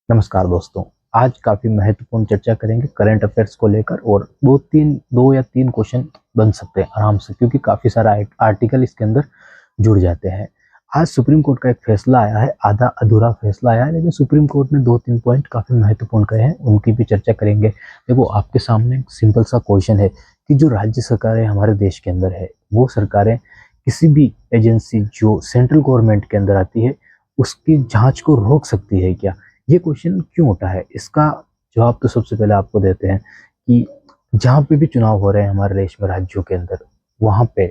नमस्कार दोस्तों। आज काफ़ी महत्वपूर्ण चर्चा करेंगे करंट अफेयर्स को लेकर और दो या तीन क्वेश्चन बन सकते हैं आराम से, क्योंकि काफ़ी सारा आर्टिकल इसके अंदर जुड़ जाते हैं। आज सुप्रीम कोर्ट का एक फैसला आया है, आधा अधूरा फैसला आया है, लेकिन सुप्रीम कोर्ट ने 2-3 पॉइंट काफ़ी महत्वपूर्ण कहे हैं, उनकी भी चर्चा करेंगे। देखो, आपके सामने एक सिंपल सा क्वेश्चन है कि जो राज्य सरकारें हमारे देश के अंदर है, वो सरकारें किसी भी एजेंसी जो सेंट्रल गवर्नमेंट के अंदर आती है, उसकी जाँच को रोक सकती है क्या? ये क्वेश्चन क्यों उठा है? इसका जवाब तो सबसे पहले आपको देते हैं कि जहाँ पे भी चुनाव हो रहे हैं हमारे देश में राज्यों के अंदर, वहाँ पे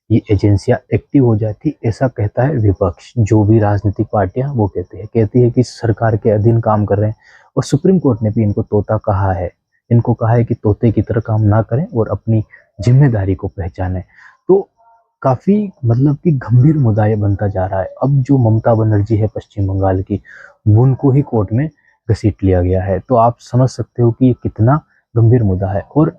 ये एजेंसियाँ एक्टिव हो जाती, ऐसा कहता है विपक्ष। जो भी राजनीतिक पार्टियाँ वो कहती है कि सरकार के अधीन काम कर रहे हैं, और सुप्रीम कोर्ट ने भी इनको तोता कहा है। इनको कहा है कि तोते की तरह काम ना करें और अपनी ज़िम्मेदारी को पहचानें। तो काफ़ी मतलब कि गंभीर मुद्दा ये बनता जा रहा है। अब जो ममता बनर्जी है पश्चिम बंगाल की, उनको ही कोर्ट में घसीट लिया गया है। तो आप समझ सकते हो कि ये कितना गंभीर मुद्दा है। और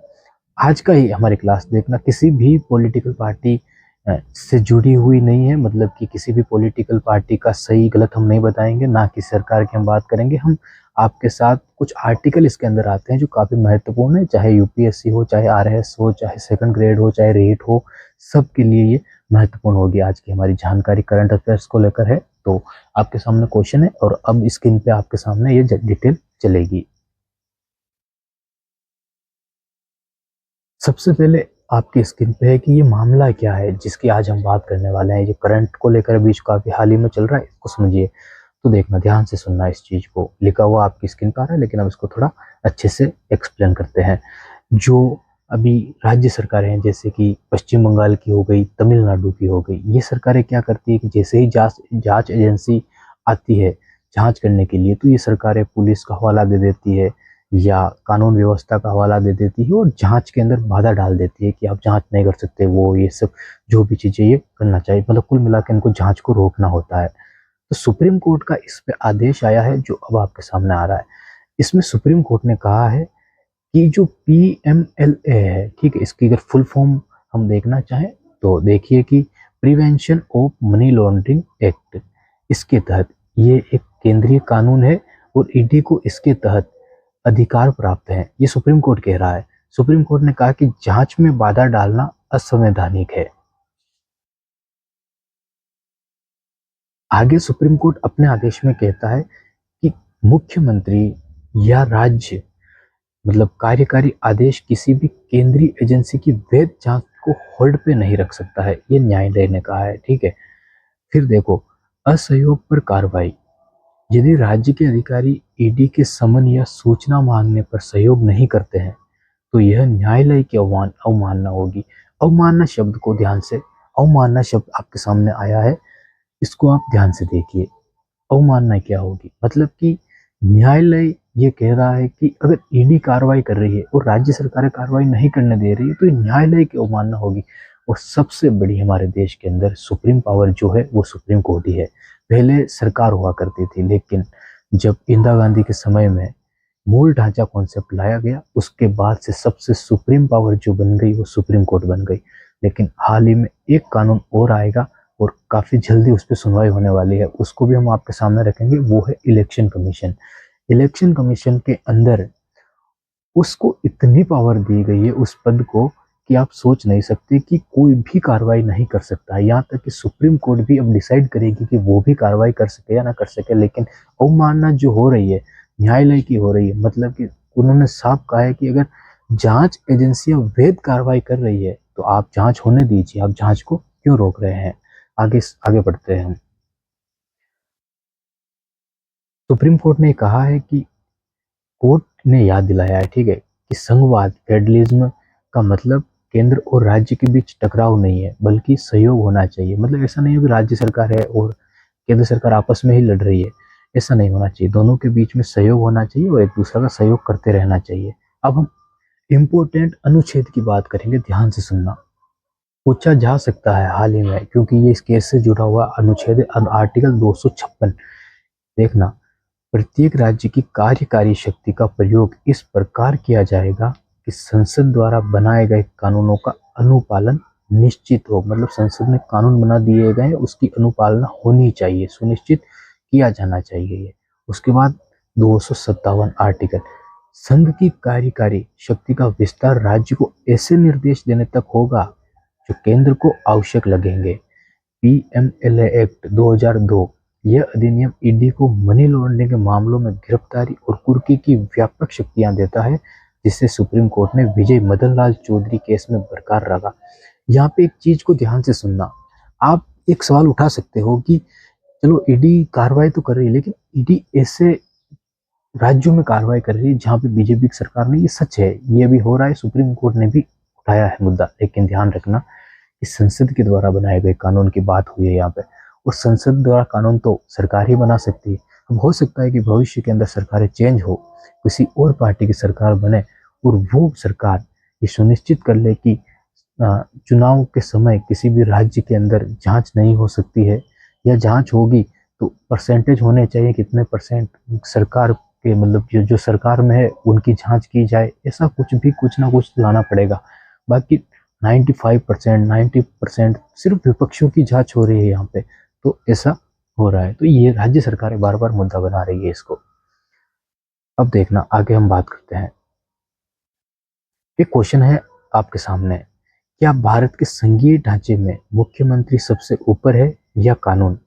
आज का ही हमारी क्लास देखना, किसी भी पॉलिटिकल पार्टी से जुड़ी हुई नहीं है, मतलब कि किसी भी पॉलिटिकल पार्टी का सही गलत हम नहीं बताएंगे, ना कि सरकार की हम बात करेंगे। हम आपके साथ कुछ आर्टिकल इसके अंदर आते हैं जो काफ़ी महत्वपूर्ण है, चाहे यूपीएससी हो, चाहे आरएएस हो, चाहे सेकंड ग्रेड हो, चाहे रेट हो, सबके लिए ये महत्वपूर्ण होगी। आज की हमारी जानकारी करंट अफेयर्स को लेकर है। तो आपके सामने क्वेश्चन है और अब स्क्रीन पे आपके सामने ये डिटेल चलेगी। सबसे पहले आपकी स्क्रीन पे है कि ये मामला क्या है जिसकी आज हम बात करने वाले हैं। ये करंट को लेकर अभी काफ़ी हाल ही में चल रहा है, इसको समझिए। तो देखना, ध्यान से सुनना, इस चीज़ को लिखा हुआ आपकी स्क्रीन पर आ रहा है, लेकिन अब इसको थोड़ा अच्छे से एक्सप्लेन करते हैं। जो अभी राज्य सरकारें हैं, जैसे कि पश्चिम बंगाल की हो गई, तमिलनाडु की हो गई, ये सरकारें क्या करती है कि जैसे ही जांच एजेंसी आती है जांच करने के लिए, तो ये सरकारें पुलिस का हवाला दे देती है या कानून व्यवस्था का हवाला दे देती है और जांच के अंदर बाधा डाल देती है कि आप जांच नहीं कर सकते, वो ये सब जो भी चीज़ें ये करना चाहिए, मतलब कुल मिला के इनको जांच को रोकना होता है। तो सुप्रीम कोर्ट का इस पे आदेश आया है जो अब आपके सामने आ रहा है। इसमें सुप्रीम कोर्ट ने कहा है कि जो पीएमएलए है, ठीक है, इसकी अगर फुल फॉर्म हम देखना चाहें तो देखिए कि prevention of money laundering act, इसके तहत ये एक केंद्रीय कानून है और ईडी को इसके तहत अधिकार प्राप्त है। ये सुप्रीम कोर्ट कह रहा है। सुप्रीम कोर्ट ने कहा कि जांच में बाधा डालना असंवैधानिक है। आगे सुप्रीम कोर्ट अपने आदेश में कहता है कि मुख्यमंत्री या राज्य, मतलब कार्यकारी आदेश किसी भी केंद्रीय एजेंसी की वैध जांच को होल्ड पे नहीं रख सकता है। ये न्यायालय ने कहा है, ठीक है। फिर देखो, असहयोग पर कार्रवाई। यदि राज्य के अधिकारी ईडी के समन या सूचना मांगने पर सहयोग नहीं करते हैं, तो यह न्यायालय की अवमानना होगी। अवमानना शब्द को ध्यान से, अवमानना शब्द आपके सामने आया है, इसको आप ध्यान से देखिए। अवमानना क्या होगी, मतलब कि न्यायालय ये कह रहा है कि अगर ईडी कार्रवाई कर रही है और राज्य सरकारें कार्रवाई नहीं करने दे रही है, तो ये न्यायालय की अवमानना होगी। और सबसे बड़ी हमारे देश के अंदर सुप्रीम पावर जो है वो सुप्रीम कोर्ट ही है। पहले सरकार हुआ करती थी, लेकिन जब इंदिरा गांधी के समय में मूल ढांचा कॉन्सेप्ट लाया गया, उसके बाद से सबसे सुप्रीम पावर जो बन गई वो सुप्रीम कोर्ट बन गई। लेकिन हाल ही में एक कानून और आएगा और काफ़ी जल्दी उस पर सुनवाई होने वाली है, उसको भी हम आपके सामने रखेंगे। वो है इलेक्शन कमीशन। इलेक्शन कमीशन के अंदर उसको इतनी पावर दी गई है उस पद को कि आप सोच नहीं सकते कि कोई भी कार्रवाई नहीं कर सकता है। यहाँ तक कि सुप्रीम कोर्ट भी अब डिसाइड करेगी कि वो भी कार्रवाई कर सके या ना कर सके। लेकिन अवमानना जो हो रही है न्यायालय की हो रही है, मतलब कि उन्होंने साफ कहा है कि अगर जांच एजेंसियां वैध कार्रवाई कर रही है तो आप जांच होने दीजिए, आप जांच को क्यों रोक रहे हैं। आगे आगे बढ़ते हैं हम। सुप्रीम कोर्ट ने कहा है कि कोर्ट ने याद दिलाया है, ठीक है, कि संघवाद फेडरलिज्म का मतलब केंद्र और राज्य के बीच टकराव नहीं है, बल्कि सहयोग होना चाहिए। मतलब ऐसा नहीं है कि राज्य सरकार है और केंद्र सरकार आपस में ही लड़ रही है, ऐसा नहीं होना चाहिए। दोनों के बीच में सहयोग होना चाहिए और एक दूसरे का सहयोग करते रहना चाहिए। अब हम इम्पोर्टेंट अनुच्छेद की बात करेंगे, ध्यान से सुनना। पूछा जा सकता है हाल ही में, क्योंकि ये इस केस से जुड़ा हुआ अनुच्छेद आर्टिकल 256। देखना, प्रत्येक राज्य की कार्यकारी शक्ति का प्रयोग इस प्रकार किया जाएगा कि संसद द्वारा बनाए गए कानूनों का अनुपालन निश्चित हो। मतलब संसद ने कानून बना दिए गए, उसकी अनुपालना होनी चाहिए, सुनिश्चित किया जाना चाहिए ये। उसके बाद 257 आर्टिकल। संघ की कार्यकारी शक्ति का विस्तार राज्य को ऐसे निर्देश देने तक होगा जो केंद्र को आवश्यक लगेंगे। पीएमएलए एक्ट 2002, यह अधिनियम ईडी को मनी लॉन्ड्रिंग के मामलों में गिरफ्तारी और कुर्की की व्यापक शक्तियां देता है, जिसे सुप्रीम कोर्ट ने विजय मदन लाल चौधरी केस में बरकरार रखा। यहाँ पे एक चीज को ध्यान से सुनना। आप एक सवाल उठा सकते हो कि चलो ईडी कार्रवाई तो कर रही है, लेकिन ईडी ऐसे राज्यों में कार्रवाई कर रही है जहाँ पे बीजेपी की सरकार नहीं। ये सच है, ये अभी हो रहा है, सुप्रीम कोर्ट ने भी उठाया है मुद्दा। लेकिन ध्यान रखना कि संसद के द्वारा बनाए गए कानून की बात हुई है यहाँ पे, और संसद द्वारा कानून तो सरकार ही बना सकती है। अब हो सकता है कि भविष्य के अंदर सरकारें चेंज हो, किसी और पार्टी की सरकार बने, और वो सरकार ये सुनिश्चित कर ले कि चुनाव के समय किसी भी राज्य के अंदर जांच नहीं हो सकती है, या जांच होगी तो परसेंटेज होने चाहिए, कितने परसेंट सरकार के, मतलब जो सरकार में है उनकी जांच की जाए। ऐसा कुछ ना कुछ लाना पड़ेगा। बाकी 95%, 90% सिर्फ विपक्षों की जांच हो रही है यहाँ पे, तो ऐसा हो रहा है। तो ये राज्य सरकारें बार बार मुद्दा बना रही है इसको। अब देखना आगे हम बात करते हैं। ये क्वेश्चन है आपके सामने, क्या भारत के संघीय ढांचे में मुख्यमंत्री सबसे ऊपर है या कानून?